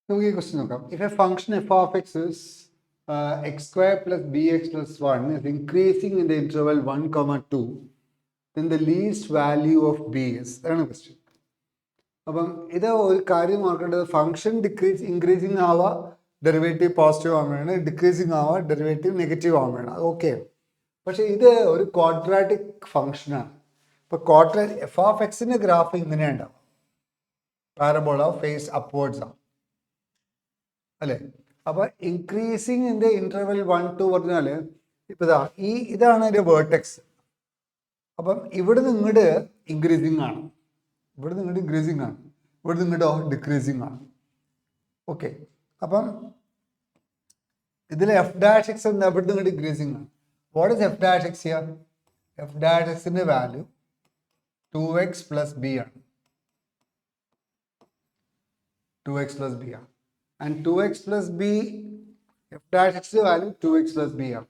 നമുക്ക് ഈ ക്വസ്റ്റ്യൻ നോക്കാം. If A function f of X is X square plus B X plus 1 is increasing in the interval 1, 2, then the least value of b is അതാണ് question. അപ്പം ഇത് ഒരു കാര്യം ഓർക്കേണ്ടത്, ഫംഗ്ഷൻ ഇൻക്രീസിങ് ആവുക ഡെറിവേറ്റീവ് പോസിറ്റീവ് ആവുകയാണ്, decreasing ആവുക derivative negative ആവുകയാണ്, അത് ഓക്കെ. പക്ഷേ ഇത് ഒരു ക്വാഡ്രാറ്റിക് ഫംഗ്ഷനാണ്. ഇപ്പോൾ എഫ് ഓഫ് എക്സിൻ്റെ ഗ്രാഫ് ഇങ്ങനെ ഉണ്ടാവും, പാരബോള ഫേസ് അപ്വേർഡ്സ് ആണ് അല്ലേ. അപ്പോൾ ഇൻക്രീസിങ് ഇൻ ദ ഇന്റർവെൽ 1, 2 പറഞ്ഞാൽ ഇപ്പോൾ ഇതാണ് അതിൻ്റെ വേർട്ടെക്സ്. അപ്പം ഇവിടെ നിങ്ങോട്ട് ഇൻക്രീസിങ് ആണ്, ഇവിടെ നിങ്ങോട്ട് ഇൻക്രീസിങ് ആണ്, ഇവിടെ നിങ്ങോട്ടോ ഡിക്രീസിങ് ആണ്. ഓക്കെ, അപ്പം ഇതിൽ എഫ് ഡാഷ് എക്സ് എന്താ, ഇവിടെ നിങ്ങോട്ട് ഇൻക്രീസിങ് ആണ്. What is f dash X here? F dash എക്സിൻ്റെ വാല്യൂ 2x plus b ആണ്, 2x plus b ആണ്. And 2x plus b, f dash x value 2x plus b ആണ്.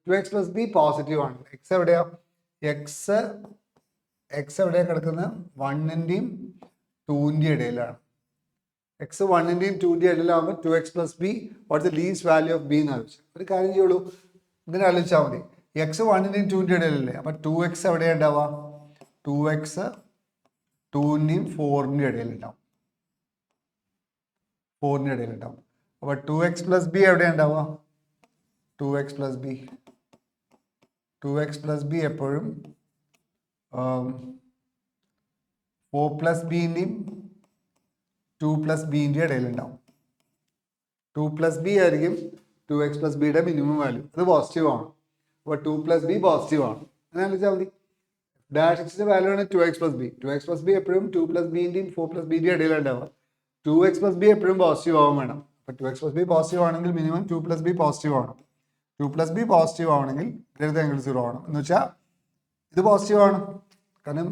2x plus b positive ആണ്. X എവിടെയാ? X എവിടെയാ കിടക്കുന്നത്? 1-ൻ്റെയും 2-ൻ്റെയും ഇടയിലാണ്. എക്സ് 1-ൻ്റെയും 2-ൻ്റെയും ഇടയിലാകുമ്പോൾ 2x plus b, what's the least value of B എന്ന് ആലോചിച്ചു. ഒരു കാര്യം ചെയ്യുള്ളൂ, ഇങ്ങനെ ആലോചിച്ചാൽ മതി. എക്സ് 1-ൻ്റെയും 2-ൻ്റെയും ഇടയിലല്ലേ, അപ്പം 2x എവിടെയാണ് ഉണ്ടാവുക? 2x 2-ൻ്റെയും 4-ൻ്റെയും ഇടയിലുണ്ടാവും, 4-ൻ്റെ ഇടയിലുണ്ടാവും. അപ്പോൾ 2x plus b എവിടെയാണ് ഉണ്ടാവുക? 2x plus b, 2x plus b എപ്പോഴും 4 plus b-ൻ്റെയും 2 plus b-ൻ്റെയും ഇടയിലുണ്ടാവും. 2 plus b ആയിരിക്കും 2x plus b-യുടെ മിനിമം വാല്യൂ, അത് പോസിറ്റീവ് ആണ്. അപ്പോൾ 2 plus b പോസിറ്റീവ് ആണ്, അങ്ങനെ ആലോചിച്ചാൽ മതി. ഡാഷ് എക്സിൻ്റെ വാല്യൂ ആണ് 2x plus b. 2x plus b എപ്പോഴും 2 plus b-ൻ്റെയും 4 plus b-ൻ്റെയും ഇടയിലുണ്ടാവുക. 2x plus b എപ്പോഴും പോസിറ്റീവ് ആവാൻ വേണം. അപ്പോൾ 2x plus b പോസിറ്റീവ് ആണെങ്കിൽ മിനിമം 2 plus b പോസിറ്റീവ് ആണ്. 2 plus b പോസിറ്റീവ് ആവണമെങ്കിൽ ഗ്രേറ്റർ ദാൻ 0 ആണ്. എന്ന് വെച്ചാൽ ഇത് പോസിറ്റീവ് ആണ്, കാരണം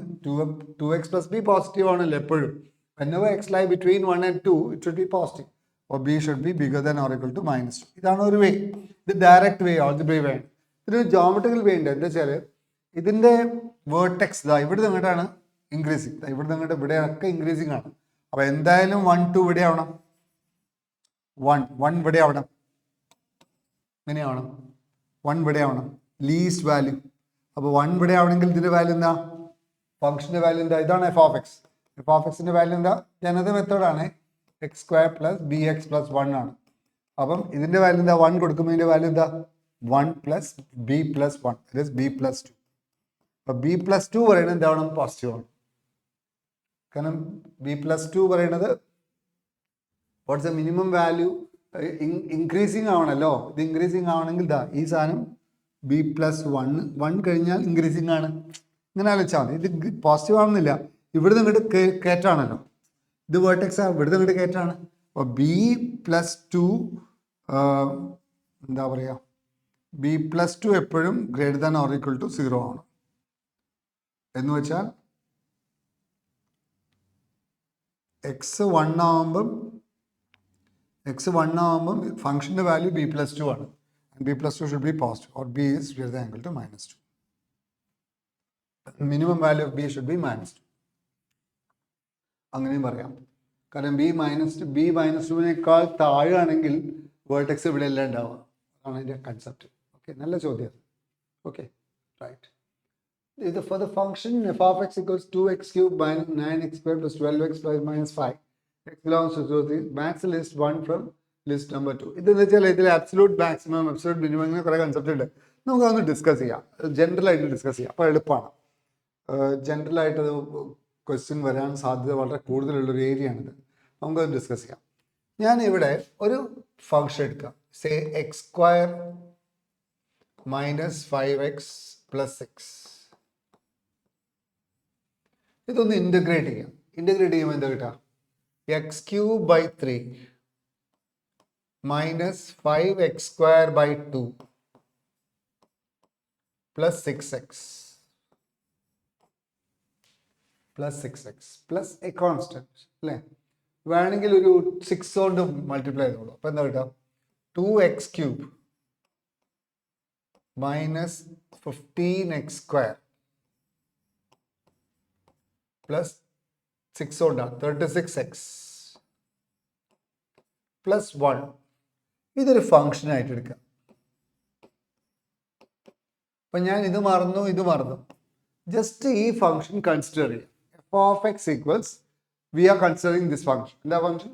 2x plus b പോസിറ്റീവ് ആണല്ലോ എപ്പോഴും. whenever x lie between 1 and 2 it should be positive, or b should be bigger than or equal to -2. ഇതാണ് ഒരു വേ. ഇത് ഡയറക്റ്റ് വേ, ആൾജിബ്ര വേ. ഇതിന് ജോമെട്രിക്കൽ വേ ഉണ്ട്. എന്താ വെച്ചാൽ ഇതിൻ്റെ വേർട്ടെക്സ് ഇവിടെ നിന്നിട്ടാണ് ഇൻക്രീസിങ്, ഇവിടെ നിന്നിട്ട് ഇവിടെയൊക്കെ ഇൻക്രീസിങ് ആണ്. അപ്പോൾ എന്തായാലും 1, 2 ഇവിടെ ആവണം, 1 ഇവിടെ ആവണം, ഇങ്ങനെ ആവണം, 1 ഇവിടെ ആവണം, ലീസ്റ്റ് വാല്യൂ. അപ്പോൾ 1 ഇവിടെ ആവണമെങ്കിൽ ഇതിൻ്റെ വാല്യൂ എന്താ? ഫംഗ്ഷൻ്റെ വാല്യൂ എന്താ? ഇതാണ് F of X. F of എക്സിൻ്റെ വാല്യൂ എന്താ? ജനത മെത്തേഡാണ്, X square plus B X plus 1 ആണ്. അപ്പം ഇതിൻ്റെ വാല്യൂ എന്താ? 1 കൊടുക്കുമ്പോൾ ഇതിൻ്റെ വാല്യൂ എന്താ? 1 plus B plus 1, that is B plus 2. അപ്പോൾ ബി പ്ലസ് 2 പറയുന്നത് എന്താണ്? പോസിറ്റീവ് ആണ്. കാരണം ബി പ്ലസ് 2 പറയുന്നത് what's the minimum value? Increasing ആവണമല്ലോ. ഇത് ഇൻക്രീസിങ് ആവണമെങ്കിൽ ഈ സാധനം ബി പ്ലസ് 1 കഴിഞ്ഞാൽ ഇൻക്രീസിങ് ആണ്. ഇങ്ങനെ ആലോചിച്ചാൽ മതി. ഇത് പോസിറ്റീവ് ആവുന്നില്ല, ഇവിടെ നിങ്ങോട്ട് കയറ്റാണല്ലോ, ഇത് വേർട്ടെക്സ് ഇവിടെ നിങ്ങോട്ട് കയറ്റാണ്. അപ്പോൾ ബി പ്ലസ് 2 എന്താ പറയുക, ബി പ്ലസ് 2 എപ്പോഴും greater than or equal to 0 ആണ്. എന്ന് വെച്ചാൽ എക്സ് 1 ആവുമ്പം ഫംഗ്ഷൻ്റെ വാല്യൂ ബി പ്ലസ് 2 ആണ്. B plus 2 should be positive, or B is greater than equal to -2. Minimum value of B should be -2. അങ്ങനെയും പറയാം. കാരണം ബി -2-നേക്കാൾ താഴെയാണെങ്കിൽ വേർട്ടെക്സ് ഇവിടെ എല്ലാം ഉണ്ടാവുക. അതാണ് അതിൻ്റെ കൺസെപ്റ്റ്. ഓക്കെ, നല്ല ചോദ്യം. Okay, right. ഇത് for the function f of X equals 2x cubed minus 9x squared plus 12x plus -5, x belongs to 0, max list 1 from list number 2. ഇതെന്ന് വെച്ചാൽ ഇതിൽ അബ്സലൂട്ട് മാക്സിമം, അബ്സലൂട്ട് മിനിമം, ഇങ്ങനെ കുറേ concept ഉണ്ട്. നമുക്കതൊന്ന് ഡിസ്കസ് ചെയ്യാം, ജനറലായിട്ട് discuss ചെയ്യാം. അപ്പോൾ എളുപ്പമാണ്. ജനറലായിട്ടത് ക്വസ്റ്റ്യൻ വരാൻ സാധ്യത വളരെ കൂടുതലുള്ളൊരു ഏരിയ ആണിത്. നമുക്കത് ഡിസ്കസ് ചെയ്യാം. ഞാൻ ഇവിടെ ഒരു ഫംഗ്ഷൻ എടുക്കാം, say x square minus 5x plus 6. ഇതൊന്ന് ഇൻ്റഗ്രേറ്റ് ചെയ്യാം. ഇൻ്റഗ്രേറ്റ് ചെയ്യുമ്പോൾ എന്താ കിട്ടുക? X cube by 3 minus 5x square by 2 plus 6x plus a constant അല്ലേ. വേണമെങ്കിൽ ഒരു 6 കൊണ്ട് മൾട്ടിപ്ലൈ ചെയ്തോളൂ. അപ്പോൾ എന്താ കിട്ടുക? 2x cube minus 15x square plus 6 കൊണ്ടാണ് 36x പ്ലസ് 1 ഇതൊരു ഫംഗ്ഷൻ ആയിട്ട് എടുക്കാം. അപ്പം ഞാൻ ഇത് മറന്നു. ജസ്റ്റ് ഈ ഫംഗ്ഷൻ കൺസിഡർ ചെയ്യാം. F of X equals we are considering this function. എന്താ function?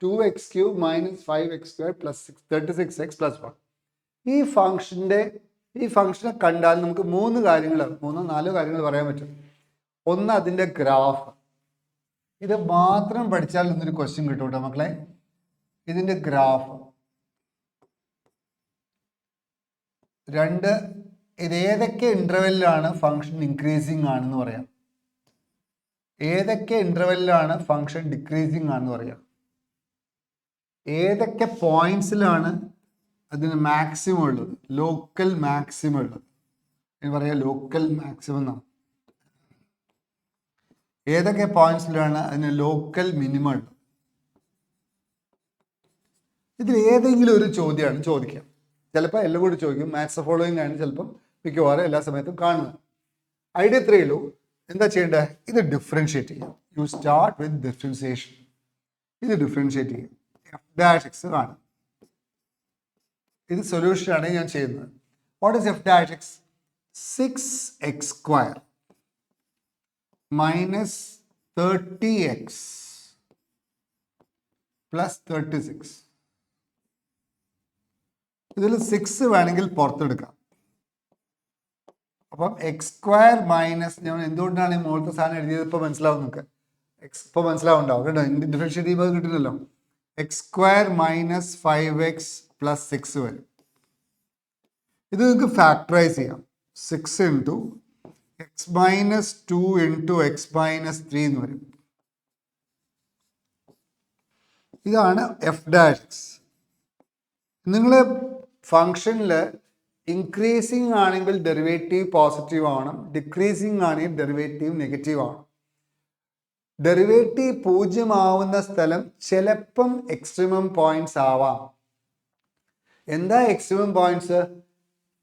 2x³ minus 5x² plus 36x plus 1. ഈ ഫംഗ്ഷനെ കണ്ടാൽ നമുക്ക് 3 കാര്യങ്ങൾ പറയാൻ പറ്റും. ഒന്ന്, അതിൻ്റെ ഗ്രാഫ്. ഇത് മാത്രം പഠിച്ചാൽ ഇന്നൊരു ക്വസ്റ്റ്യൻ കിട്ടും കേട്ടോ മക്കളെ. ഇതിൻ്റെ ഗ്രാഫ്. 2, ഇത് ഏതൊക്കെ ഇൻ്റർവെല്ലിലാണ് ഫംഗ്ഷൻ ഇൻക്രീസിങ് ആണെന്ന് പറയാം, ഏതൊക്കെ ഇൻ്റർവെല്ലിലാണ് ഫംഗ്ഷൻ ഡിക്രീസിങ് ആണെന്ന് പറയാം, ഏതൊക്കെ പോയിന്റ്സിലാണ് അതിന് മാക്സിമം ഉള്ളത്, ലോക്കൽ മാക്സിമം ഉള്ളത് എന്ന് പറയാം. ലോക്കൽ മാക്സിമം എന്നാണ്. ഏതൊക്കെ പോയിന്റ്സിലാണ് അതിന് ലോക്കൽ മിനിമം ഉള്ളത്. ഇതിൽ ഏതെങ്കിലും ഒരു ചോദ്യമാണ് ചോദിക്കാം. ചിലപ്പോൾ എല്ലാം കൂടി ചോദിക്കും. മാത്സ് ഫോളോയിങ് ആണ് ചിലപ്പം മിക്കവാറും എല്ലാ സമയത്തും കാണുന്നത്. ഐഡിയ ഇത്രയേ ഉള്ളൂ. എന്താ ചെയ്യേണ്ടത്? ഇത് ഡിഫറൻഷിയേറ്റ് ചെയ്യാം. You start with differentiation. ഇത് ഡിഫറൻഷിയേറ്റ് ചെയ്യും. f' കാണും. ഇത് സൊല്യൂഷനാണ് ഞാൻ ചെയ്യുന്നത്. What is f'? 6x² minus 30x plus 36. ഇതിൽ 6 വേണമെങ്കിൽ പുറത്തെടുക്കാം. അപ്പം x² മൈനസ്, ഞാൻ എന്തുകൊണ്ടാണ് ഈ മുകളിലത്തെ സാധനം എഴുതിയത് ഇപ്പോൾ മനസ്സിലാവും നിങ്ങൾക്ക്. ഇപ്പോൾ മനസ്സിലാവുണ്ടാവും കേട്ടോ. ഡിഫറൻഷിയേറ്റ് ചെയ്യുമ്പോൾ കിട്ടുന്നല്ലോ. x² മൈനസ് 5x പ്ലസ് 6 വരും. ഇത് നിങ്ങൾക്ക് ഫാക്ടറൈസ് ചെയ്യാം. 6 into x minus 2 into x minus 3 എന്ന് വരും. ഇതാണ് f'. നിങ്ങൾ ഫംഗ്ഷനിൽ ഇൻക്രീസിങ് ആണെങ്കിൽ ഡെറിവേറ്റീവ് പോസിറ്റീവ് ആവണം, ഡിക്രീസിങ് ആണെങ്കിൽ ഡെറിവേറ്റീവ് നെഗറ്റീവ് ആവണം. ഡെറിവേറ്റീവ് 0 ആവുന്ന സ്ഥലം ചിലപ്പം എക്സ്ട്രീമം പോയിന്റ്സ് ആവാം. എന്താ extremum points?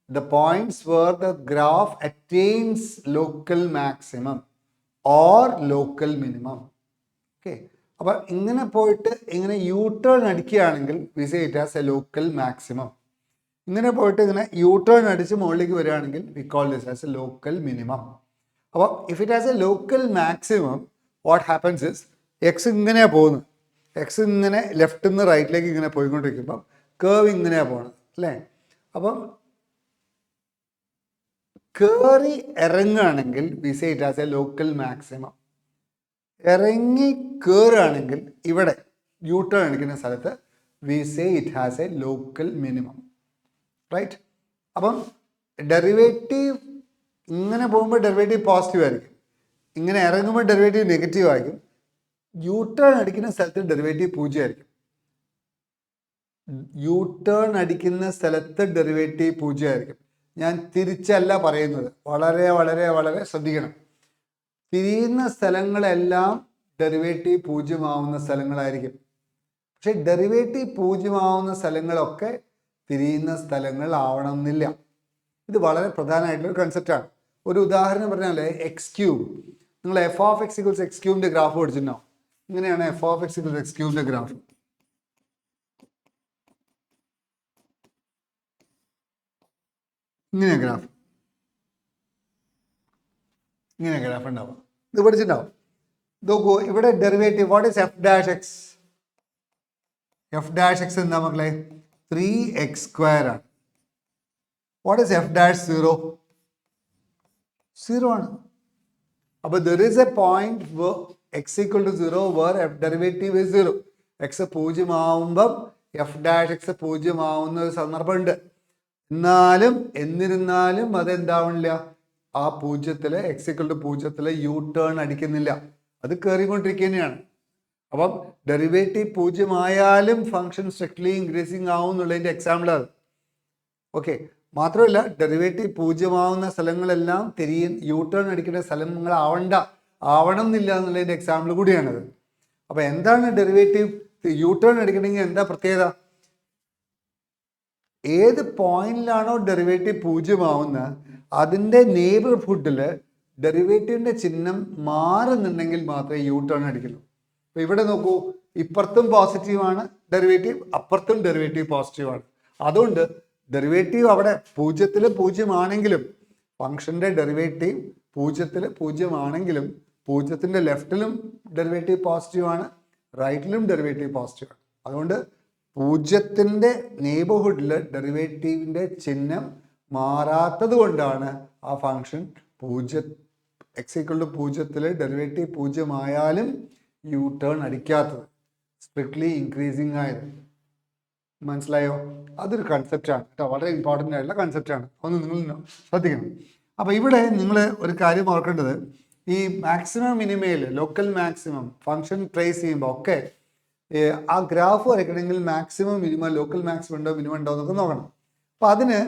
The points where the graph attains local maximum or local minimum. Okay. അപ്പോൾ ഇങ്ങനെ പോയിട്ട് ഇങ്ങനെ യു ടേൺ അടിക്കുകയാണെങ്കിൽ we say it as a local maximum. ഇങ്ങനെ പോയിട്ട് ഇങ്ങനെ യു ടേൺ അടിച്ച് മുകളിലേക്ക് വരികയാണെങ്കിൽ we call this as a local minimum. അപ്പോൾ if it has a local maximum, what happens is x ഇങ്ങനെയാണ് പോകുന്നത്. എക്സ് ഇങ്ങനെ ലെഫ്റ്റിൽ നിന്ന് റൈറ്റിലേക്ക് ഇങ്ങനെ പോയിക്കൊണ്ടിരിക്കുമ്പം കേർവ് ഇങ്ങനെയാണ് പോകുന്നത് അല്ലേ. അപ്പം കയറി ഇറങ്ങുകയാണെങ്കിൽ we say it has a local maximum. ഇറങ്ങി കയറുകയാണെങ്കിൽ ഇവിടെ യു ടേൺ അടിക്കുന്ന സ്ഥലത്ത് we say it has a local minimum. Right. അപ്പം ഡെറിവേറ്റീവ് ഇങ്ങനെ പോകുമ്പോൾ ഡെറിവേറ്റീവ് പോസിറ്റീവ് ആയിരിക്കും, ഇങ്ങനെ ഇറങ്ങുമ്പോൾ ഡെറിവേറ്റീവ് നെഗറ്റീവ് ആയിരിക്കും. യു ടേൺ അടിക്കുന്ന സ്ഥലത്ത് ഡെറിവേറ്റീവ് 0 ആയിരിക്കും. യു ടേൺ അടിക്കുന്ന സ്ഥലത്ത് ഡെറിവേറ്റീവ് 0 ആയിരിക്കും. ഞാൻ തിരിച്ചല്ല പറയുന്നത്, വളരെ വളരെ വളരെ ശ്രദ്ധിക്കണം. തിരിയുന്ന സ്ഥലങ്ങളെല്ലാം ഡെറിവേറ്റീവ് 0 ആവുന്ന സ്ഥലങ്ങളായിരിക്കും. പക്ഷെ ഡെറിവേറ്റീവ് 0 ആവുന്ന സ്ഥലങ്ങളൊക്കെ തിരിയുന്ന സ്ഥലങ്ങൾ ആവണമെന്നില്ല. ഇത് വളരെ പ്രധാനമായിട്ടുള്ളൊരു കൺസെപ്റ്റാണ്. ഒരു ഉദാഹരണം പറഞ്ഞാൽ x³. നിങ്ങൾ F of X equals x³ graph പഠിച്ചിട്ടുണ്ടാവും. ഇങ്ങനെയാണ് F of X equals x³ graph. ഇങ്ങനെ ഗ്രാഫ് ഉണ്ടാവും. ഇത് പഠിച്ചിട്ടുണ്ടാവും. നോക്കൂ, ഇവിടെ derivative what is f'? f' എന്താ മക്കളെ? 3x² ആണ്. What is f'? 0 ആണ്. അപ്പോൾ there is a point where x equal to 0 where f derivative is 0. x 0 ആവുമ്പം f' 0 ആവുന്ന ഒരു സന്ദർഭമുണ്ട്. എന്നിരുന്നാലും അതെന്താവണില്ല, ആ 0 x equal to 0 U turn അടിക്കുന്നില്ല, അത് കയറിക്കൊണ്ടിരിക്കുന്നതാണ്. അപ്പം ഡെറിവേറ്റീവ് 0 ആയാലും ഫംഗ്ഷൻ സ്ട്രിക്ട്ലി ഇൻക്രീസിങ് ആവും എന്നുള്ളതിൻ്റെ എക്സാമ്പിൾ അത്. ഓക്കെ. മാത്രമല്ല ഡെറിവേറ്റീവ് 0 ആവുന്ന സ്ഥലങ്ങളെല്ലാം യു ടേൺ അടിക്കേണ്ട സ്ഥലങ്ങൾ ആവണം എന്നില്ല എന്നുള്ളതിൻ്റെ എക്സാമ്പിൾ കൂടിയാണത്. അപ്പോൾ എന്താണ് ഡെറിവേറ്റീവ് യു ടേൺ അടിക്കണമെങ്കിൽ എന്താ പ്രത്യേകത? ഏത് പോയിന്റിലാണോ ഡെറിവേറ്റീവ് 0 ആവുന്നത് അതിൻ്റെ നെയ്ബർഹുഡിൽ ഡെറിവേറ്റീവിൻ്റെ ചിഹ്നം മാറുന്നുണ്ടെങ്കിൽ മാത്രമേ യു ടേൺ അടിക്കുള്ളൂ. അപ്പോൾ ഇവിടെ നോക്കൂ, ഇപ്പുറത്തും പോസിറ്റീവാണ് ഡെറിവേറ്റീവ്, അപ്പുറത്തും ഡെറിവേറ്റീവ് പോസിറ്റീവാണ്. അതുകൊണ്ട് ഡെറിവേറ്റീവ് അവിടെ 0 0 ഫംഗ്ഷന്റെ ഡെറിവേറ്റീവ് 0 0 പൂജ്യത്തിന്റെ ലെഫ്റ്റിലും ഡെറിവേറ്റീവ് പോസിറ്റീവാണ്, റൈറ്റിലും ഡെറിവേറ്റീവ് പോസിറ്റീവാണ്. അതുകൊണ്ട് 0ന്റെ നെയ്ബർഹുഡിൽ ഡെറിവേറ്റീവിന്റെ ചിഹ്നം മാറാത്തത് കൊണ്ടാണ് ആ ഫംഗ്ഷൻ 0 x = 0 ഡെറിവേറ്റീവ് 0 ആയാലും യു ടേൺ അടിക്കാത്തത്, സ്ട്രിക്ട്ലി ഇൻക്രീസിങ് ആയത്. മനസ്സിലായോ? അതൊരു കൺസെപ്റ്റാണ് കേട്ടോ, വളരെ ഇമ്പോർട്ടൻ്റ് ആയിട്ടുള്ള കൺസെപ്റ്റാണ്. ഒന്ന് നിങ്ങൾ ശ്രദ്ധിക്കണം. അപ്പോൾ ഇവിടെ നിങ്ങൾ ഒരു കാര്യം ഓർക്കേണ്ടത്, ഈ മാക്സിമം മിനിമയിൽ ലോക്കൽ മാക്സിമം ഫംഗ്ഷൻ ട്രേസ് ചെയ്യുമ്പോൾ ഒക്കെ ആ ഗ്രാഫ് വരയ്ക്കണമെങ്കിൽ മാക്സിമം മിനിമം ലോക്കൽ മാക്സിമം ഉണ്ടോ മിനിമം ഉണ്ടോ എന്നൊക്കെ നോക്കണം. അപ്പോൾ അതിന്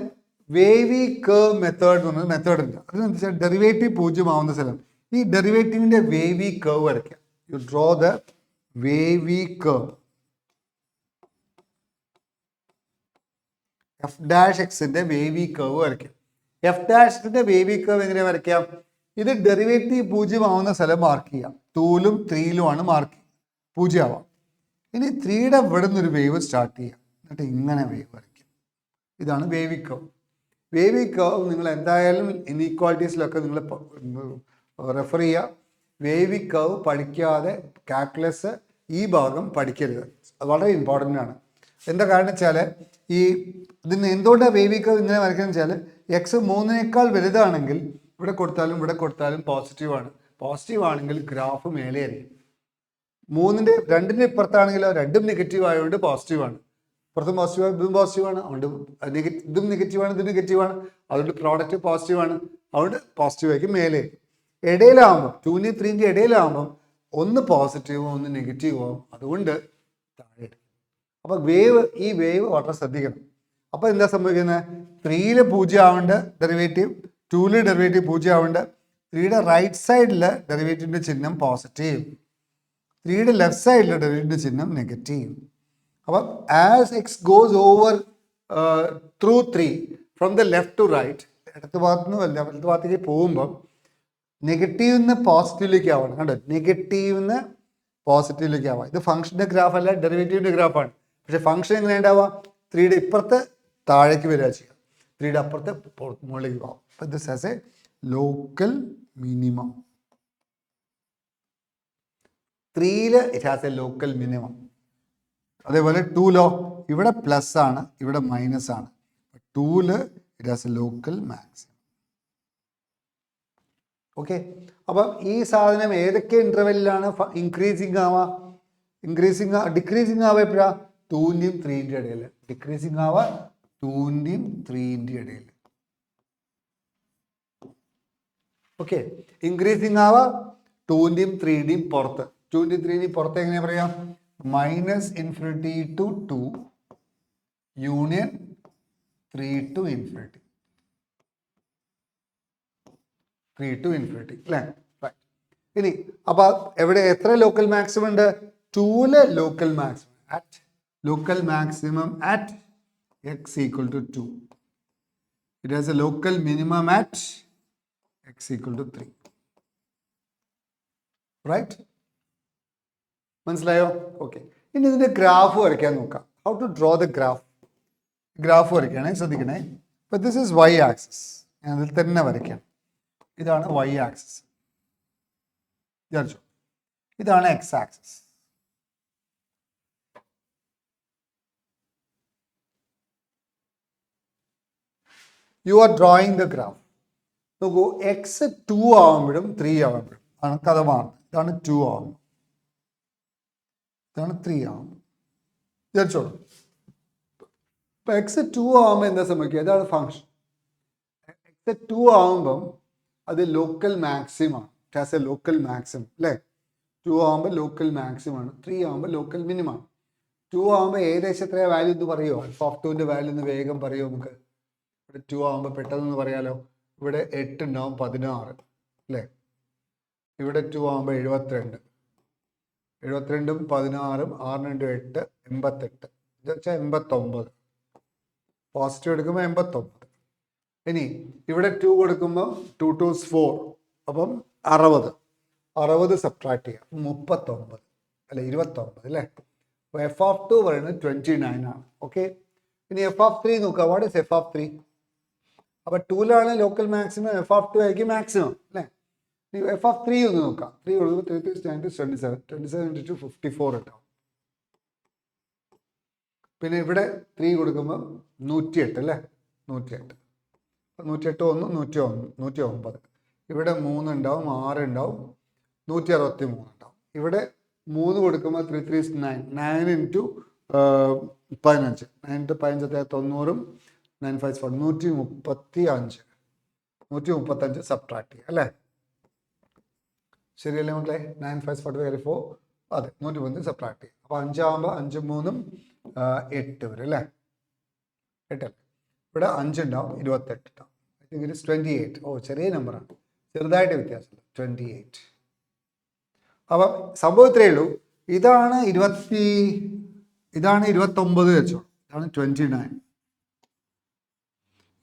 വേവി കർവ് മെത്തേഡ് എന്ന് പറഞ്ഞൊരു മെത്തേഡ് ഉണ്ട്. അതെന്ന് വെച്ചാൽ ഡെറിവേറ്റീവ് 0 ആവുന്ന സ്ഥലം ഈ ഡെറിവേറ്റീവിൻ്റെ വേവി കർവ് വരയ്ക്കുക. You draw the wavy curve. f'(x)ന്റെ വേവി കർവ് വരയ്ക്കാം. f'(ന്റെ വേവി കർവ് എങ്ങനെ വരയ്ക്കാം? ഇത് ഡെറിവേറ്റീവ് 0 ആവുന്ന സ്ഥലം മാർക്ക് ചെയ്യാം. 2ലും 3ലുമാണ് മാർക്ക് ചെയ്യുക, 0 ആവാം. ഇനി 3യുടെ ഇവിടെ നിന്നൊരു വേവ് സ്റ്റാർട്ട് ചെയ്യാം, എന്നിട്ട് ഇങ്ങനെ വേവ് വരയ്ക്കും. ഇതാണ് വേവി കർവ്. വേവി കർവ് നിങ്ങൾ എന്തായാലും ഇൻഇക്വാലിറ്റീസിലൊക്കെ നിങ്ങൾ റെഫർ ചെയ്യുക. വേവി കർവ് പഠിക്കാതെ കാൽക്കുലസ് ഈ ഭാഗം പഠിക്കരുത്, അത് വളരെ ഇമ്പോർട്ടൻ്റ് ആണ്. എന്താ കാരണം വെച്ചാൽ ഈ ഇതിന് എന്തുകൊണ്ടാണ് വേവി കർവ് ഇങ്ങനെ വരയ്ക്കുന്നത് വെച്ചാൽ x 3നേക്കാൾ വലുതാണെങ്കിൽ ഇവിടെ കൊടുത്താലും പോസിറ്റീവാണ്. പോസിറ്റീവ് ആണെങ്കിൽ ഗ്രാഫ് മേലെ ആയിരിക്കും. 2ന്റെ ഇപ്പുറത്താണെങ്കിലോ രണ്ടും നെഗറ്റീവ് ആയതുകൊണ്ട് പോസിറ്റീവാണ്. ഇപ്പുറത്തും പോസിറ്റീവാണ്, ഇതും പോസിറ്റീവാണ്, അതുകൊണ്ട് ഇതും നെഗറ്റീവാണ്, ഇതും നെഗറ്റീവാണ്, അതുകൊണ്ട് പ്രോഡക്റ്റ് പോസിറ്റീവാണ്, അതുകൊണ്ട് പോസിറ്റീവായിരിക്കും മേലെ. ഇടയിലാവുമ്പോൾ 2ന്റെയും 3ന്റെയും ഇടയിലാവുമ്പം ഒന്ന് പോസിറ്റീവും ഒന്ന് നെഗറ്റീവും ആവും, അതുകൊണ്ട് താഴെ. അപ്പോൾ ഈ വേവ് വളരെ ശ്രദ്ധിക്കണം. അപ്പോൾ എന്താ സംഭവിക്കുന്നത്? 3ൽ 0 ആവേണ്ട ഡെറിവേറ്റീവ് 2ൽ ഡെറിവേറ്റീവ് 0 ആവേണ്ട. 3യുടെ റൈറ്റ് സൈഡിൽ ഡെറിവേറ്റീവിൻ്റെ ചിഹ്നം പോസിറ്റീവ്, 3യുടെ ലെഫ്റ്റ് സൈഡിൽ ഡെറിവേറ്റീവിൻ്റെ ചിഹ്നം നെഗറ്റീവ്. അപ്പം as x goes over through 3 from the left to right, ഇടത്ത് ഭാഗത്തു നിന്ന് വലത്ത് ഭാഗത്തേക്ക് പോകുമ്പം നെഗറ്റീവിൽ നിന്ന് പോസിറ്റീവിലേക്ക് ആവണം. കണ്ടോ, നെഗറ്റീവിൽ നിന്ന് പോസിറ്റീവിലേക്ക് ആവാം. ഇത് ഫംഗ്ഷൻ്റെ ഗ്രാഫ് അല്ല, ഡെറിവേറ്റീവിൻ്റെ ഗ്രാഫാണ്. പക്ഷെ ഫംഗ്ഷൻ എങ്ങനെ ഉണ്ടാവുക? 3യുടെ ഇപ്പുറത്ത് താഴേക്ക് വരിക ചെയ്യുക, 3യുടെ അപ്പുറത്ത് മുകളിലേക്ക് പോകാം. അപ്പം this has a local minimum. 3ൽ it has a local minimum. അതേപോലെ 2ലോ ഇവിടെ പ്ലസ് ആണ്, ഇവിടെ മൈനസ് ആണ്. 2ൽ it has a local maximum. Okay, അപ്പം ഈ സാധനം ഏതൊക്കെ ഇൻ്റർവെല്ലിലാണ് ഇൻക്രീസിങ് ആവുക? ഡിക്രീസിങ് ആവുക എപ്പോഴാണ്? 2ന്റെയും 3ന്റെയും ഇടയിൽ. ഡിക്രീസിങ് ആവുക 2ന്റെയും 3ന്റെയും ഇടയിൽ. ഓക്കെ, ഇൻക്രീസിങ് ആവുക 2ന്റെയും 3ന്റെയും പുറത്ത്. 2ന്റെയും 3ന്റെയും പുറത്ത് എങ്ങനെയാ പറയാം? -∞ to 2 യൂണിയൻ 3 to ∞. 3 to ∞, അല്ലേ? ഇനി അപ്പൊ എവിടെ എത്ര ലോക്കൽ മാക്സിമം ഉണ്ട്? 2ല് local maximum at x = 2. It has a local minimum at x = 3. Right? മനസ്സിലായോ? ഓക്കെ, ഇനി ഇതിന്റെ ഗ്രാഫ് വരയ്ക്കാൻ നോക്കാം. How to draw the graph വരയ്ക്കുകയാണെ ശ്രദ്ധിക്കണേ. ഇപ്പൊ ദിസ് ഈസ് y ആക്സിസ്, ഞാൻ അതിൽ തന്നെ വരയ്ക്കാം. ഇതാണ് y ആക്സിസ്, വിചാരിച്ചു. ഇതാണ് x axis. You are drawing the graph. നോക്കൂ, x 2 ആവുമ്പോഴും 3 ആവുമ്പോഴും ആണ് കഥ മാറുന്നത്. ഇതാണ് 2 ആവുമ്പോൾ, ഇതാണ് 3 ആവുമ്പോൾ. വിചാരിച്ചോളൂ, ഇപ്പൊ x 2 ആവുമ്പോൾ എന്താ സംഭവിക്കുക? ഇതാണ് ഫംഗ്ഷൻ. x 2 ആവുമ്പം അത് local maximum. It has a local maximum, അല്ലേ? 2 ആവുമ്പോൾ ലോക്കൽ മാക്സിമം ആണ്, 3 ആവുമ്പോൾ ലോക്കൽ മിനിമം. 2 ആവുമ്പോൾ ഏകദേശം എത്രയാ വാല്യൂ എന്ന് പറയുമോ? α2ന്റെ വാല്യൂ ഒന്ന് വേഗം പറയുമോ നമുക്ക്? ഇവിടെ 2 ആവുമ്പോൾ പെട്ടെന്ന് പറയാലോ. ഇവിടെ 8 ഉണ്ടാവും, 16, അല്ലേ? ഇവിടെ 2 ആവുമ്പോൾ 72, 72ഉം 16ഉം 6 × 8 88, ഇത് വെച്ചാൽ 89. പോസിറ്റീവ് എടുക്കുമ്പോൾ 89. ഇനി ഇവിടെ 2 കൊടുക്കുമ്പോൾ 2 2s 4, അപ്പം 60 സബ്ട്രാക്ട് ചെയ്യാം, 39. അല്ലെ 29 അല്ലേ. അപ്പോൾ എഫ് ഓഫ് 2 പറയുന്നത് 29 ആണ്. ഓക്കെ, ഇനി എഫ് ഓഫ് 3 നോക്കുക. What is F of 3? അപ്പോൾ 2ലാണ് ലോക്കൽ മാക്സിമം, എഫ് ഓഫ് 2 ആയിരിക്കും മാക്സിമം അല്ലേ. എഫ് ഓഫ് 3 ഒന്ന് നോക്കാം. 3 കൊടുക്കുമ്പോൾ 3 27 27 × 54 ഉണ്ടാവും. പിന്നെ ഇവിടെ 3 കൊടുക്കുമ്പോൾ 108 അല്ലേ, 108. 108 1 101 109. ഇവിടെ 3 ഉണ്ടാവും, 6 ഉണ്ടാവും, 163 ഉണ്ടാവും. ഇവിടെ 3 കൊടുക്കുമ്പോൾ 3 3 9 9 × 15 9 15 90 9 5 4 135 സബ്ട്രാക്ട് ചെയ്യുക അല്ലേ. ശരിയല്ലേ മക്കളെ? 9 5 44 അതെ 135 സബ്ട്രാക്ട് ചെയ്യും. അപ്പോൾ 5 ആകുമ്പോൾ 5 3 8 വരും അല്ലേ, 8 അല്ലേ. ഇവിടെ 5 ഉണ്ടാവും, 28 ഉണ്ടാവും. I think it is 28. ഓ ചെറിയ നമ്പറാണ്, ചെറുതായിട്ട് വ്യത്യാസമില്ല, 28. അപ്പം സംഭവം ഇത്രയേ ഉള്ളൂ. ഇതാണ് 29 വെച്ചോളൂ, ഇതാണ് 29,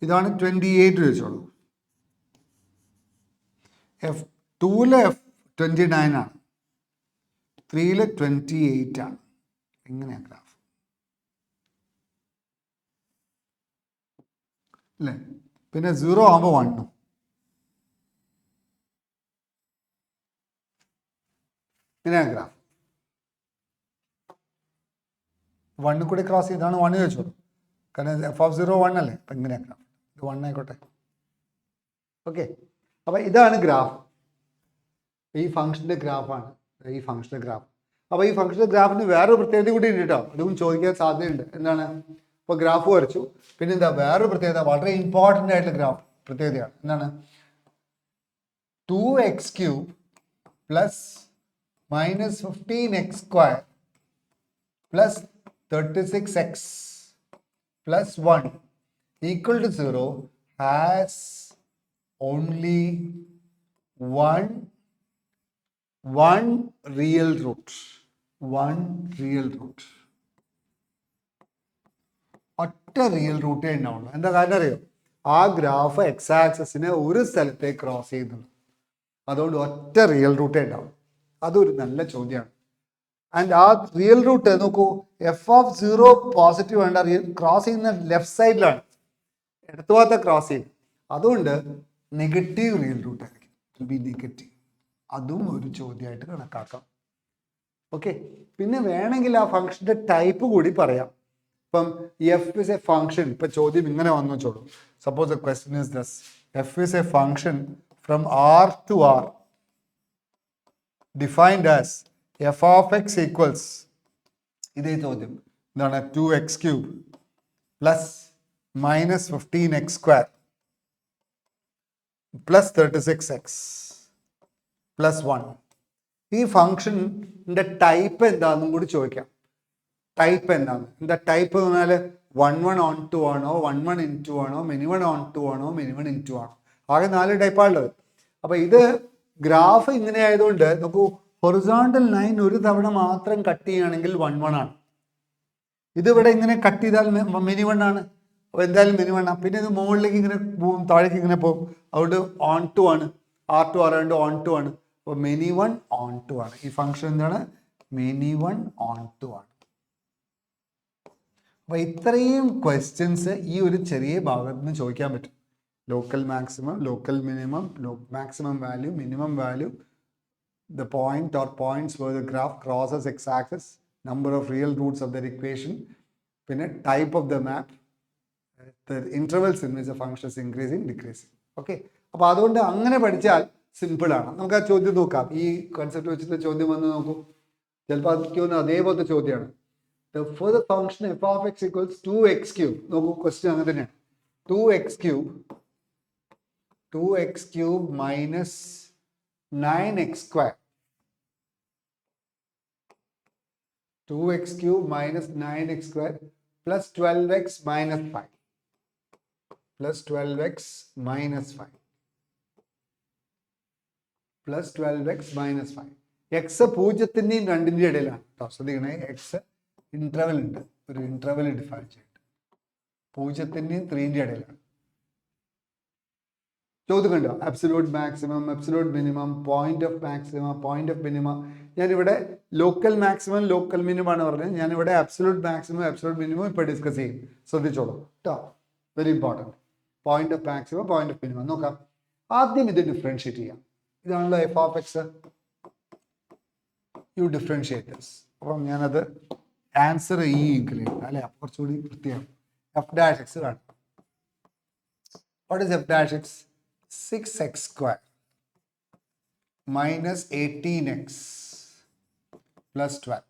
ഇതാണ് 28 വെച്ചോളൂ. എഫ് 2ലെ എഫ് 29 ആണ്, 3ലെ 28 ആണ്. എങ്ങനെയാണ് ഗ്രാഫ് അല്ലേ? പിന്നെ 0 ആകുമ്പോൾ 1. ഇങ്ങനെയാണ് ഗ്രാഫ്. 1 കൂടി ക്രോസ് ചെയ്താണ് 1 വെച്ചോളൂ, കാരണം എഫ് ഓഫ് 0 1 അല്ലേ. അപ്പം ഇങ്ങനെയാണ് ഗ്രാഫ്, ഇത് 1 ആയിക്കോട്ടെ. ഓക്കെ, അപ്പം ഇതാണ് ഗ്രാഫ്. ഈ ഫംഗ്ഷൻ്റെ ഗ്രാഫാണ് ഈ ഫംഗ്ഷൻ്റെ ഗ്രാഫ്. അപ്പോൾ ഈ ഫംഗ്ഷൻ്റെ ഗ്രാഫിന് വേറൊരു പ്രത്യേകത കൂടി ഉണ്ട് കേട്ടോ, അതും ചോദിക്കാൻ സാധ്യതയുണ്ട്. എന്താണ്? ഇപ്പോൾ ഗ്രാഫ് വരച്ചു, പിന്നെ എന്താ വേറൊരു പ്രത്യേകത, വളരെ ഇമ്പോർട്ടൻ്റ് ആയിട്ടുള്ള ഗ്രാഫ് പ്രത്യേകതയാണ്. എന്താണ്? 2x³ plus -15x² plus 36x plus 1 equal to 0 has only one real root. ഒറ്റ റിയൽ റൂട്ടേ ഉണ്ടാവുള്ളൂ. എന്താ കാരണം അറിയോ? ആ ഗ്രാഫ് എക്സ് ആക്സിസിനെ ഒരു സ്ഥലത്തേക്ക് ക്രോസ് ചെയ്യുന്നുള്ളൂ, അതുകൊണ്ട് ഒറ്റ റിയൽ റൂട്ടേ ഉണ്ടാവും. അതൊരു നല്ല ചോദ്യമാണ്. ആൻഡ് ആ റിയൽ റൂട്ട് നോക്കൂ, എഫ് ഓഫ് 0 പോസിറ്റീവ് വേണ്ട, ക്രോസ് ചെയ്യുന്ന ലെഫ്റ്റ് സൈഡിലാണ്, ഇടത്ത് ഭാഗത്തെ ക്രോസ് ചെയ്യും. അതുകൊണ്ട് നെഗറ്റീവ് റിയൽ റൂട്ട് ആയിരിക്കും, ബി നെഗറ്റീവ്. അതും ഒരു ചോദ്യമായിട്ട് കണക്കാക്കാം. ഓക്കെ, പിന്നെ വേണമെങ്കിൽ ആ ഫംഗ്ഷൻ്റെ ടൈപ്പ് കൂടി പറയാം. ഇപ്പം എഫ് ഇസ് എ ഫംഗ്ഷൻ, ഇപ്പം ചോദ്യം ഇങ്ങനെ വന്നു വെച്ചോളൂ. Suppose the question is this: f is a function from R to R defined as f of X equals, ഇതേ ചോദ്യം എന്താണ്, 2x³ plus -15x² plus 36x plus 1. ഈ ഫംഗ്ഷൻ്റെ ടൈപ്പ് എന്താണെന്നും കൂടി ചോദിക്കാം. ടൈപ്പ് എന്താണ്? എന്താ ടൈപ്പ് എന്ന് പറഞ്ഞാൽ 1 1 on 2 ആണോ, 1 1 into ആണോ, many 1 on 2 ആണോ, many 1 into ആണോ? ആകെ 4 ടൈപ്പാണുള്ളത്. അപ്പോൾ ഇത് ഗ്രാഫ് ഇങ്ങനെ ആയതുകൊണ്ട് നോക്കൂ, ഹൊറിസോണ്ടൽ ലൈൻ ഒരു തവണ മാത്രം കട്ട് ചെയ്യുകയാണെങ്കിൽ 1 1 ആണ്. ഇതിവിടെ ഇങ്ങനെ കട്ട് ചെയ്താൽ many 1 ആണ്. അപ്പോൾ എന്തായാലും many 1 ആണ്. പിന്നെ ഇത് മുകളിലേക്ക് ഇങ്ങനെ പോകും, താഴേക്ക് ഇങ്ങനെ പോകും, അതുകൊണ്ട് on 2 ആണ്. R2 ആയതുകൊണ്ട് on 2 ആണ്. അപ്പോൾ many 1 on 2 ആണ്. ഈ ഫംഗ്ഷൻ എന്താണ്? many 1 on 2 ആണ്. അപ്പോൾ ഇത്രയും ക്വസ്റ്റ്യൻസ് ഈ ഒരു ചെറിയ ഭാഗത്ത് നിന്ന് ചോദിക്കാൻ പറ്റും. Local maximum, local minimum, maximum value, minimum value, the point or points where the graph crosses x-axis, number of real roots of their equation, പിന്നെ type of the map, the intervals in which the function is increasing, decreasing. Okay, അപ്പോൾ അതുകൊണ്ട് അങ്ങനെ പഠിച്ചാൽ simple ആണ്. നമുക്ക് ആ ചോദ്യം നോക്കാം. ഈ കൺസെപ്റ്റ് വെച്ചിട്ട് ചോദ്യം വന്ന് നോക്കൂ, ചിലപ്പോൾ അത് അതേപോലത്തെ ചോദ്യമാണ്. For the function f of x equals 2x³ നോക്കൂ, ക്വസ്റ്റ്യൻ അങ്ങനെ തന്നെയാണ്. 2x³ minus 9x², 2x³ minus 9x² plus 12x minus 5 plus 12x minus 5 plus 12x minus 5. X 0-ന്റെയും 2-ന്റെയും ഇടയിലാണ് കേട്ടോ, ശ്രദ്ധിക്കണേ. എക്സ് ഇന്റർവെൽ ഉണ്ട്, ഒരു ഇന്റർവെൽ ഡിഫൈൻ ചെയ്തിട്ട് 0-ന്റെയും 3-ന്റെയും ഇടയിലാണ്. ചോദ്യം കണ്ടോ? Absolute maximum, absolute minimum, point of maximum, point of minimum. ഞാനിവിടെ ലോക്കൽ മാക്സിമം ലോക്കൽ മിനിമം ആണ് പറഞ്ഞത്. ഞാനിവിടെ അബ്സല്യൂട്ട് മാക്സിമം അബ്സല്യൂട്ട് മിനിമം ഇപ്പോൾ ഡിസ്കസ് ചെയ്യും. ശ്രദ്ധിച്ചോളൂ കേട്ടോ, very important. Point of maximum, point of minimum നോക്കാം. ആദ്യം ഇത് ഡിഫറൻഷിയേറ്റ് ചെയ്യാം. ഇതാണല്ലോ f of x. You differentiate this. അപ്പം ഞാനത് ആൻസർ ഈ ഇൻക്ലൂഡ് അല്ലേ, അപ്പം കുറച്ചുകൂടി വൃത്തിയാണ്. എഫ് ഡാഷ് എക്സ് കാണും. What is f dash x? 6x square minus 18x plus 12.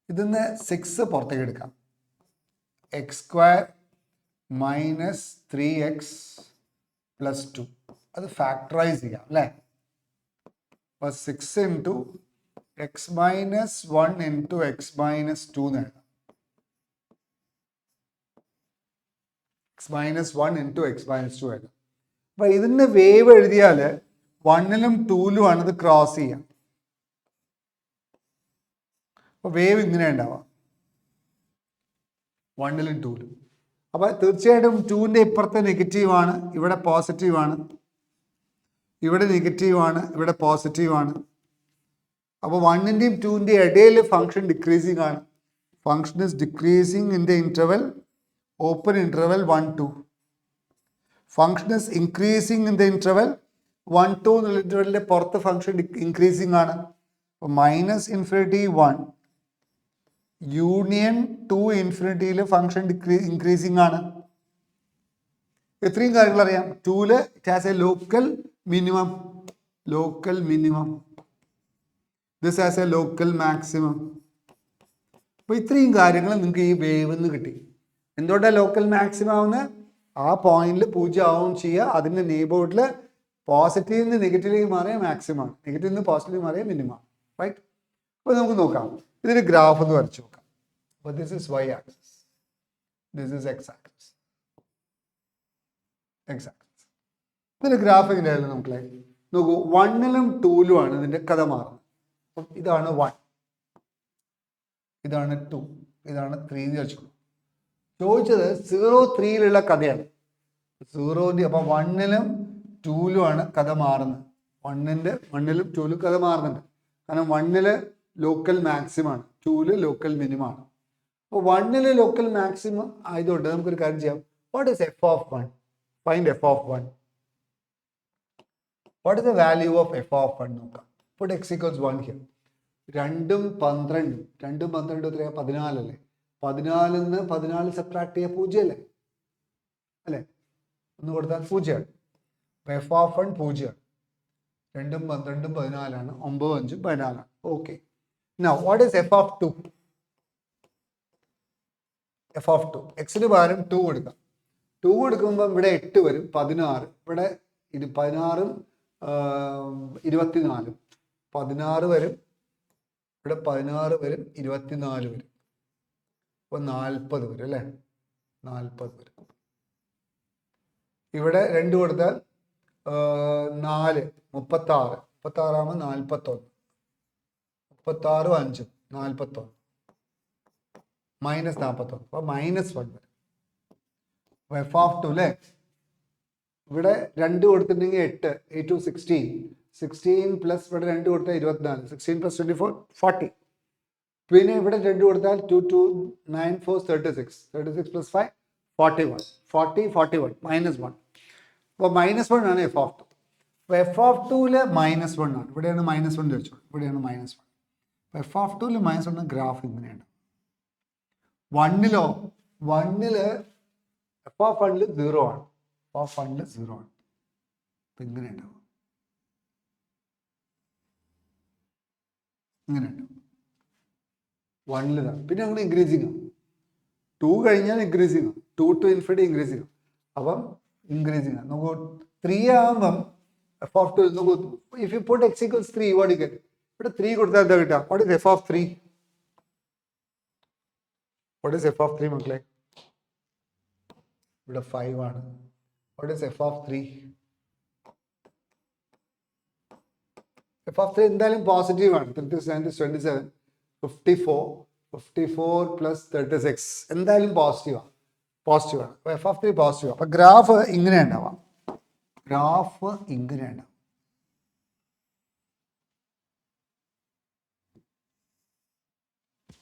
ഇതിന്ന് 6 പുറത്തേക്ക് എടുക്കാം. X square minus 3x plus 2 അത് ഫാക്ടറൈസ് ചെയ്യാം അല്ലേ. അപ്പോൾ 6 into X minus 1 into X minus 2 എന്ന് എഴുതാം. -1 ഇൻറ്റു എക്സ് മൈനസ് 2 എഴുതാം. അപ്പോൾ ഇതിൻ്റെ വേവ് എഴുതിയാൽ 1ലും 2ലും ആണ് ഇത് ക്രോസ് ചെയ്യാം. അപ്പോൾ വേവ് ഇങ്ങനെ ഉണ്ടാവാം 1ലും 2ലും. അപ്പോൾ തീർച്ചയായിട്ടും 2ൻ്റെ ഇപ്പുറത്തെ നെഗറ്റീവാണ്, ഇവിടെ പോസിറ്റീവാണ്, ഇവിടെ നെഗറ്റീവാണ്, ഇവിടെ പോസിറ്റീവാണ്. അപ്പോൾ 1ൻ്റെയും 2ൻ്റെയും ഇടയിൽ ഫംഗ്ഷൻ ഡിക്രീസിങ് ആണ്. Function is decreasing in the interval open interval 1 2. Function is increasing in the interval 1 2 എന്നുള്ള ഇൻ്റർവെല്ലിൻ്റെ പുറത്ത് ഫംഗ്ഷൻ ഇൻക്രീസിങ് ആണ്. അപ്പോൾ -∞ 1 യൂണിയൻ 2 ഇൻഫിനിറ്റിയിൽ ഫംഗ്ഷൻ ഇൻക്രീസിങ് ആണ്. ഇത്രയും കാര്യങ്ങൾ അറിയാം. 2ല് it has a local minimum, local minimum. This has a local maximum. അപ്പോൾ ഇത്രയും കാര്യങ്ങൾ നിങ്ങൾക്ക് ഈ വേവ് നിന്ന് കിട്ടി. എന്തുകൊണ്ടാണ് ലോക്കൽ മാക്സിമം ആവുന്നത്? ആ പോയിന്റിൽ 0 ആവുകയും ചെയ്യുക. അതിൻ്റെ നെയ്ബർഹുഡിൽ പോസിറ്റീവിൽ നിന്ന് നെഗറ്റീവിലേക്ക് മാറിയ മാക്സിമം ആണ്, നെഗറ്റീവിൽ നിന്ന് പോസിറ്റീവ് മാറിയ മിനിമം, റൈറ്റ്? അപ്പോൾ നമുക്ക് നോക്കാം. ഇതിന് ഗ്രാഫ് ഒന്ന് വരച്ച് നോക്കാം. അപ്പോൾ this is y axis, this is x axis, x axis. ഇതിൻ്റെ ഗ്രാഫ് എങ്ങനെയായിരുന്നു നമുക്ക് നോക്കൂ. 1ലും 2ലും ആണ് ഇതിൻ്റെ കഥ മാറുന്നത്. അപ്പം ഇതാണ് 1, ഇതാണ് 2, ഇതാണ് 3 എന്ന് വെച്ചോളൂ. ചോദിച്ചത് 0 3ലുള്ള കഥയാണ്. 0ൻ്റെ അപ്പം 1ലും 2ലും ആണ് കഥ മാറുന്നത്. 1ലും 2ലും കഥ മാറുന്നുണ്ട്. കാരണം 1ല് ലോക്കൽ മാക്സിമം ആണ്, 2ല് ലോക്കൽ മിനിമം ആണ്. അപ്പോൾ 1ല് ലോക്കൽ മാക്സിമം ആയതുകൊണ്ട് നമുക്കൊരു കാര്യം ചെയ്യാം. What is F of 1? Find F of 1. What is the value of F of 1 നോക്കാം. Put x = 1 here. 2ഉം 12ഉം 2ഉം 12ഉം എത്രയാണ്? 14 അല്ലേ. 14 നിന്ന് 14 സബ്ട്രാക്ട് ചെയ്യുക 0 അല്ലേ, അല്ലേ? ഒന്ന് കൊടുത്താൽ 0ആണ്. അപ്പോൾ എഫ് ഓഫ് 1 0ആണ്. 2ഉം 12ഉം 14 ആണ്. 9 5 14 ആണ്. Okay. Now what is F of 2? F of 2 എക്സിന് പകരം 2 കൊടുക്കാം. 2 കൊടുക്കുമ്പോൾ ഇവിടെ 8 വരും, 16 ഇവിടെ 16ഉം 24ഉം 16 വരും, ഇവിടെ 16 വരും, 24 വരും. അപ്പോൾ 40 വരും അല്ലേ, 40 വരും. ഇവിടെ 2 കൊടുത്താൽ 4 36, 36 ആകുമ്പോൾ 41, 36 5 41 -41, അപ്പോൾ -1 വരും. അപ്പോൾ എഫ് ഓഫ് 2 അല്ലേ. ഇവിടെ 2 കൊടുത്തിട്ടുണ്ടെങ്കിൽ 8, 8 16, 16 പ്ലസ് ഇവിടെ 2 കൊടുത്താൽ 24, 16 പ്ലസ് 24 40. പിന്നെ ഇവിടെ 2 കൊടുത്താൽ 2 2 9 4 36, 36 പ്ലസ് 5 41, 40 41 -1. അപ്പോൾ -1 ആണ് എഫ് ഓഫ് 2. അപ്പോൾ എഫ് ഓഫ് 2ല് -1 ആണ്. ഇവിടെയാണ് -1 വെച്ചോളൂ, ഇവിടെയാണ് -1. അപ്പോൾ എഫ് ഓഫ് 2ല് -1 ഗ്രാഫ് ഇങ്ങനെയാണ്. 1ല് എഫ് ഓഫ് 1ല് 0 ആണ്, എഫ് ഓഫ് 1ല് 0 ആണ്. അപ്പം ഇങ്ങനെ ഉണ്ടാവും, ഇങ്ങനെ ഉണ്ടാവും. 1ല് ഇതാണ്. പിന്നെ അങ്ങനെ ഇൻക്രീസിങ് ആണ്. 2 കഴിഞ്ഞാൽ ഇൻക്രീസിങ് ആണ്, 2 to ഇൻഫിനിറ്റി ഇൻക്രീസിങ് ആണ്. അപ്പം ഇൻക്രീസിങ് ആണ്. നോക്കൂ 3 ആകുമ്പം എഫ് ഓഫ് 2 നോക്കൂ. If you put x = 3 what you get? ഇവിടെ 3 കൊടുത്താൽ എന്താ കിട്ടുക? What is F of 3? What is F of 3 മക്കളെ? ഇവിടെ 5 ആണ്. What is F of 3? F of 3 എന്തായാലും പോസിറ്റീവ് ആണ്. 37 27 54 54 പ്ലസ് 36 എന്തായാലും പോസിറ്റീവാണ്. പോസിറ്റീവാണ്. അപ്പോൾ എഫ് ഓഫ് 3 പോസിറ്റീവ്. അപ്പോൾ ഗ്രാഫ് ഇങ്ങനെ ഉണ്ടാവാം. ഗ്രാഫ് ഇങ്ങനെ ഉണ്ടാവും.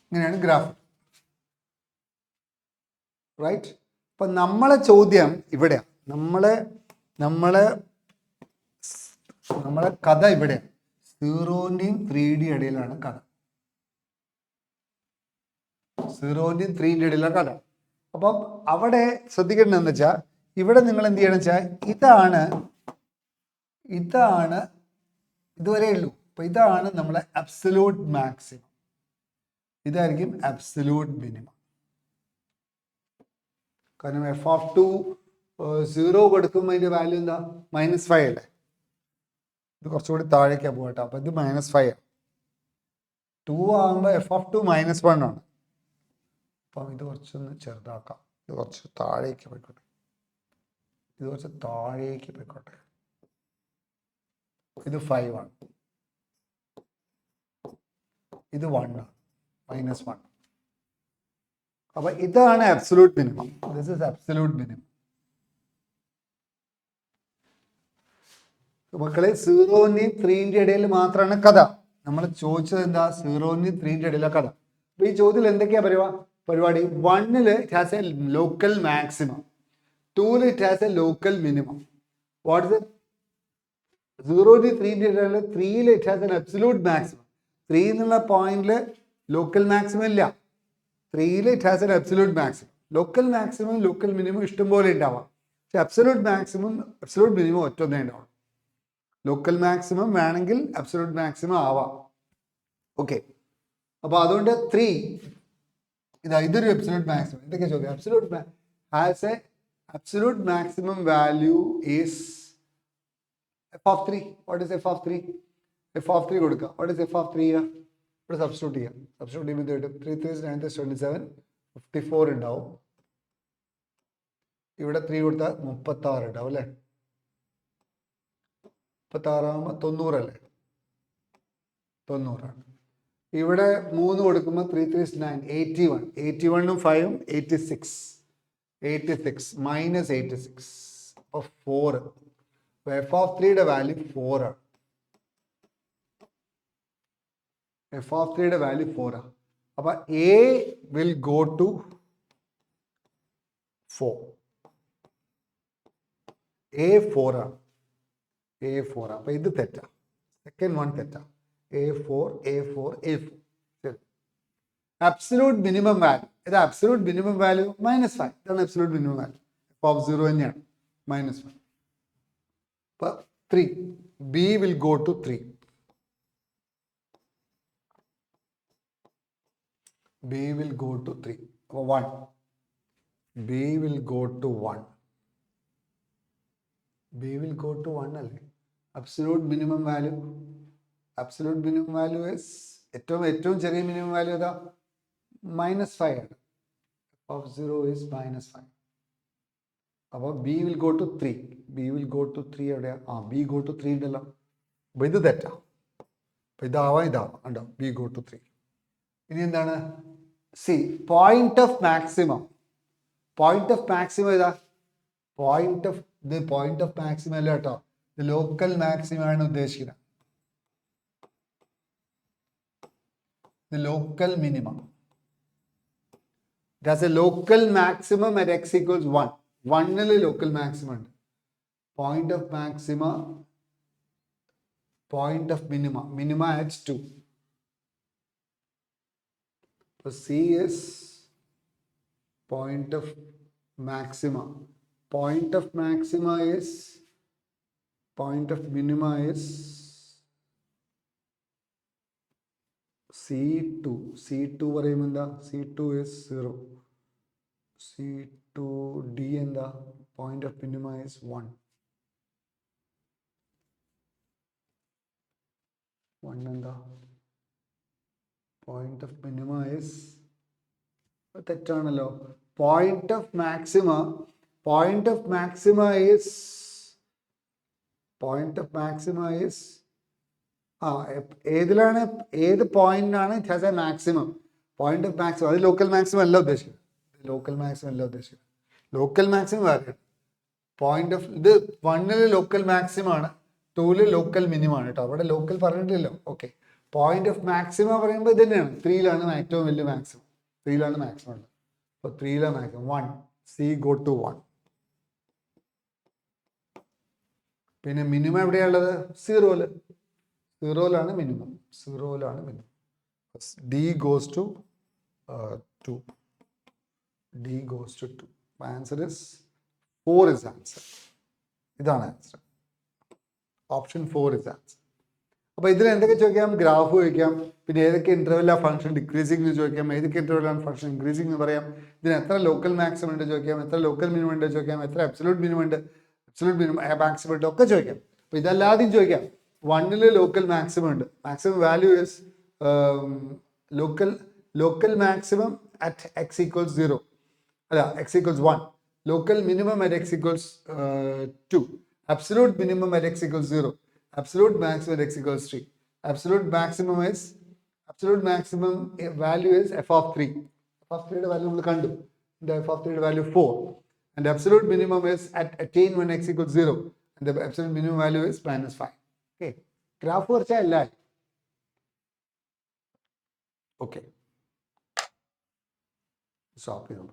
ഇങ്ങനെയാണ് ഗ്രാഫ്. റൈറ്റ്. അപ്പം നമ്മളെ ചോദ്യം ഇവിടെയാണ്. നമ്മളെ കഥ ഇവിടെയാണ്. 0-ന്റെയും 3-ന്റെയും ഇടയിലാണ് കഥ. 0-ന്റെയും 3-ന്റെയും ഇടയിലാണ് കഥ. അപ്പം അവിടെ ശ്രദ്ധിക്കേണ്ടതെന്ന് വെച്ചാൽ ഇവിടെ നിങ്ങൾ എന്ത് ചെയ്യണം വെച്ചാൽ ഇതാണ് ഇതുവരെ ഉള്ളൂ. അപ്പൊ ഇതാണ് നമ്മളെ അബ്സല്യൂട്ട് മാക്സിമം. ഇതായിരിക്കും അബ്സല്യൂട്ട് മിനിമം. കാരണം എഫ് ഓഫ് 2 0 കൊടുക്കുമ്പോൾ അതിന്റെ വാല്യൂ എന്താ? -5 അല്ലേ? ഇത് കുറച്ചുകൂടി താഴേക്കാണ് പോകട്ടോ. അപ്പൊ ഇത് -5 ആണ്. 2 ആകുമ്പോൾ എഫ് ഓഫ് 2 -1 ആണ്. അപ്പം ഇത് കുറച്ചൊന്ന് ചെറുതാക്കാം. ഇത് കുറച്ച് താഴേക്ക് പോയിക്കോട്ടെ. ഇത് 5 ആണ്. ഇത് 1 ആണ്. -1. അപ്പൊ ഇതാണ് absolute minimum. This is absolute minimum. മക്കളെ 0-ന്റെയും 3-ന്റെയും ഇടയിൽ മാത്രമാണ് കഥ. നമ്മൾ ചോദിച്ചത് എന്താ? 0-ന്റെയും 3-ന്റെയും ഇടയിലെ കഥ. അപ്പൊ ഈ ചോദ്യത്തിൽ എന്തൊക്കെയാ പരിപാടി? 1-ൽ it has a local maximum. 2-ൽ it has a local minimum. What is 0-ന്റെയും 3-ന്റെയും ഇടയിൽ 3-ൽ it has an absolute maximum. 3 എന്നുള്ള പോയിന്റിൽ ലോക്കൽ മാക്സിമം ഇല്ല. 3-ൽ it has an absolute maximum. Local maximum local minimum ഇഷ്ടംപോലെ ഉണ്ടാവാം. പക്ഷെ അബ്സല്യൂട്ട് മിനിമം ഒറ്റൊന്നേ ഉണ്ടാവും. ലോക്കൽ മാക്സിമം വേണമെങ്കിൽ അബ്സല്യൂട്ട് മാക്സിമം ആവാം. ഓക്കെ. അപ്പൊ അതുകൊണ്ട് 3 ഇതൊരു അബ്സല്യൂട്ട് മാക്സിമം. ഇതൊക്കെ ചോദ്യം. Absolute maximum value is F of 3. What is F of 3? F of 3 കൊടുക്കുക. What is F of 3? ഇവിടെ സബ്സ്റ്റിറ്റ്യൂട്ട് ചെയ്യാം. സബ്സ്റ്റിറ്റ്യൂട്ട് ചെയ്യുമ്പോൾ 3 3 9 27 54 ഉണ്ടാവും. ഇവിടെ 3 കൊടുത്താൽ 36 ഉണ്ടാവും അല്ലേ? 36 ആകുമ്പോൾ 90 അല്ലേ? 90 ആണ്. ഇവിടെ 3 കൊടുക്കുമ്പോൾ 3 3 9 81. 81-ഉം 5-ഉം 86 -86 അപ്പോൾ 4. എഫ് ഓഫ് 3യുടെ വാല്യൂ 4 ആണ്. എഫ് ഓഫ് 3യുടെ വാല്യൂ 4 ആണ്. അപ്പൊ A will go to 4. A 4 ആണ്. അപ്പൊ ഇത് തെറ്റാ. സെക്കൻഡ് വൺ തെറ്റാ. A4 ശരി. Absolute minimum value. ഇത് അബ്സല്യൂട്ട് മിനിമം വാല്യൂ -5. ഇതാണ് absolute minimum value. F of 0 തന്നെയാണ്. -5. അപ്പൊ 3. B will go to 3. B will go to 3. 1. B will go to 1. B will go to 1 അല്ലേ? Absolute minimum value. Absolute minimum value is ഏറ്റവും ചെറിയ minimum value ഏതാ? -5 ആണ്. Of 0 is -5. അപ്പോൾ B will go to 3. B will go to 3 എവിടെയാ? B go to 3 ഉണ്ടല്ലോ. അപ്പോൾ ഇത് തെറ്റാ. അപ്പോൾ ഇതാവാം ഉണ്ടോ? B go to 3. ഇനി എന്താണ്? C point of maximum. Point of maximum ഏതാ? പോയിന്റ് ഓഫ് മാക്സിമം അല്ല കേട്ടോ. ഇത് ലോക്കൽ മാക്സിമം ആണ് ഉദ്ദേശിക്കുന്നത്. ഇത് local minimum. It has a local maximum at x equals 1. 1-ൽ ലോക്കൽ മാക്സിമം ഉണ്ട്. Point of maxima, point of minima at 2. So C is point of maxima. Point of minima is C2. C2 പറയുമ്പോൾ എന്താ? C2 is 0. C2D എന്താ? Point of minima is 1. 1 എന്താ? Point of minima is തെറ്റാണല്ലോ. Point of maxima is ഏതിലാണ്, ഏത് പോയിന്റിനാണ് it has a maximum? Point of maximum അത് local maximum അല്ല ഉദ്ദേശിക്കുന്നത്. ലോക്കൽ മാക്സിമം വേറെ പോയിന്റ് ഓഫ് ഇത് 1 ലോക്കൽ മാക്സിമം ആണ്, 2 ലോക്കൽ മിനിമം ആണ് കേട്ടോ. അവിടെ ലോക്കൽ പറഞ്ഞിട്ടില്ലല്ലോ. ഓക്കെ, പോയിന്റ് ഓഫ് മാക്സിമം പറയുമ്പോൾ ഇത് തന്നെയാണ്. 3ലാണ് ഏറ്റവും വലിയ മാക്സിമം, 3ലാണ് മാക്സിമം ഉള്ളത്. അപ്പോൾ 3ലാണ് മാക്സിമം 1, സി ഗോ ടു 1. പിന്നെ മിനിമം എവിടെയാണുള്ളത്? 0ലാണ് മിനിമം, 0ലാണ് minimum. D goes to 2, D goes to 2. Answer is 4 is answer. ഇതാണ് ആൻസർ. Option 4 is answer. അപ്പോൾ ഇതിൽ എന്തൊക്കെ ചോദിക്കാം? ഗ്രാഫ് ചോദിക്കാം, പിന്നെ ഏതൊക്കെ ഇന്റർവെല്ലാണ് ഫംഗ്ഷൻ ഡിക്രീസിംഗ് എന്ന് ചോദിക്കാം, ഏതൊക്കെ ഇന്റർവെല്ലാണ് ഫംഗ്ഷൻ ഇൻക്രീസിംഗ് എന്ന് പറയാം, ഇതിന് എത്ര ലോക്കൽ മാക്സിമം ഉണ്ട് ചോദിക്കാം, എത്ര ലോക്കൽ മിനിമം ഉണ്ട് ചോദിക്കാം, എത്ര അബ്സല്യൂട്ട് മിനിമം ഉണ്ട്, അബ്സല്യൂട്ട് മിനിമം മാക്സിമം ഉണ്ട് ഒക്കെ ചോദിക്കാം. അപ്പോൾ ഇതല്ലാതെയും ചോദിക്കാം. 1 ലോക്കൽ മാക്സിമം ഉണ്ട്. Maximum value is local maximum at x equals 0, അല്ല x equals 1. Local minimum at x equals 2. Absolute minimum at x equals 0. Absolute maximum at x equals 3. Absolute maximum value is f of 3. f of 3 value we can't do. The f of 3 value 4. And the absolute minimum is attained when x equals 0. And the absolute minimum value is -5. Okay. Graph varcha illa. Okay. Stop here.